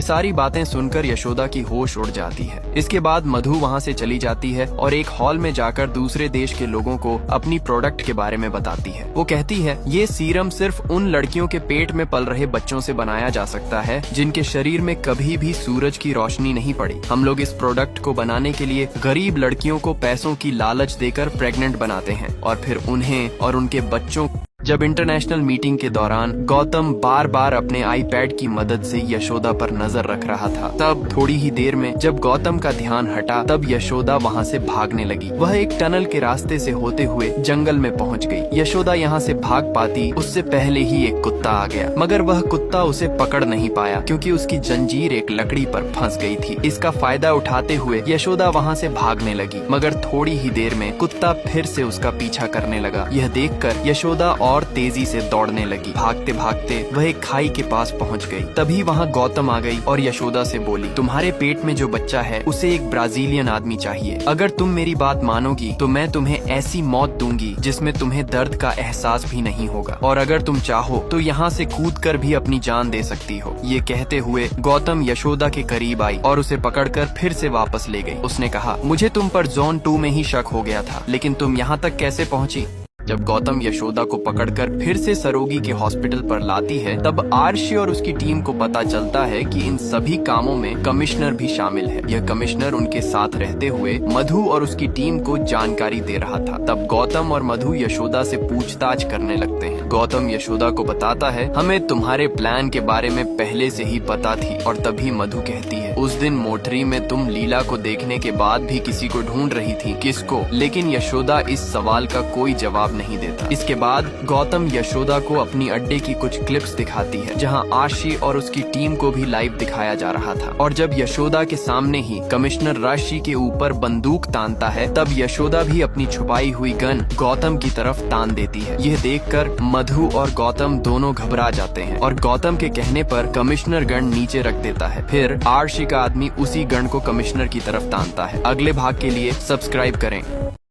सारी बातें सुनकर यशोदा की होश उड़ जाती है। इसके बाद मधु वहाँ से चली जाती है और एक हॉल में जाकर दूसरे देश के लोगों को अपनी प्रोडक्ट के बारे में बताती है। वो कहती है ये सीरम सिर्फ उन लड़कियों के पेट में पल रहे बच्चों से बनाया जा सकता है जिनके शरीर में कभी भी सूरज की रोशनी नहीं पड़ी। हम लोग इस प्रोडक्ट को बनाने के लिए गरीब लड़कियों को पैसों की लालच देकर प्रेग्नेंट बनाते हैं और फिर उन्हें और उनके बच्चों। जब इंटरनेशनल मीटिंग के दौरान गौतम बार बार अपने आईपैड की मदद से यशोदा पर नजर रख रहा था, तब थोड़ी ही देर में जब गौतम का ध्यान हटा तब यशोदा वहाँ से भागने लगी। वह एक टनल के रास्ते से होते हुए जंगल में पहुँच गई। यशोदा यहाँ से भाग पाती उससे पहले ही एक कुत्ता आ गया, मगर वह कुत्ता उसे पकड़ नहीं पाया क्योंकि उसकी जंजीर एक लकड़ी पर फंस गई थी। इसका फायदा उठाते हुए यशोदा वहाँ से भागने लगी, मगर थोड़ी ही देर में कुत्ता फिर से उसका पीछा करने लगा। यह देखकर यशोदा और तेजी से दौड़ने लगी। भागते भागते वह एक खाई के पास पहुंच गई। तभी वहां गौतम आ गई और यशोदा से बोली, तुम्हारे पेट में जो बच्चा है उसे एक ब्राजीलियन आदमी चाहिए। अगर तुम मेरी बात मानोगी तो मैं तुम्हें ऐसी मौत दूंगी जिसमें तुम्हें दर्द का एहसास भी नहीं होगा, और अगर तुम चाहो तो यहाँ से कूदकर भी अपनी जान दे सकती हो। ये कहते हुए गौतम यशोदा के करीब आई और उसे पकड़कर फिर से वापस ले गई। उसने कहा, मुझे तुम पर जोन 2 में ही शक हो गया था, लेकिन तुम यहाँ तक कैसे पहुँची? जब गौतम यशोदा को पकड़कर फिर से सरोगी के हॉस्पिटल पर लाती है तब आर्शी और उसकी टीम को पता चलता है कि इन सभी कामों में कमिश्नर भी शामिल है। यह कमिश्नर उनके साथ रहते हुए मधु और उसकी टीम को जानकारी दे रहा था। तब गौतम और मधु यशोदा से पूछताछ करने लगते हैं। गौतम यशोदा को बताता है, हमें तुम्हारे प्लान के बारे में पहले से ही पता थी। और तभी मधु कहती है, उस दिन मोटरी में तुम लीला को देखने के बाद भी किसी को ढूंढ रही थी, किसको? लेकिन यशोदा इस सवाल का कोई जवाब नहीं देता। इसके बाद गौतम यशोदा को अपनी अड्डे की कुछ क्लिप्स दिखाती है जहां आशी और उसकी टीम को भी लाइव दिखाया जा रहा था। और जब यशोदा के सामने ही कमिश्नर राशि के ऊपर बंदूक तानता है तब यशोदा भी अपनी छुपाई हुई गन गौतम की तरफ तान देती है। यह देखकर मधु और गौतम दोनों घबरा जाते हैं और गौतम के कहने पर कमिश्नर गन नीचे रख देता है। फिर आर्शी का आदमी उसी गन को कमिश्नर की तरफ तानता है। अगले भाग के लिए सब्सक्राइब करें।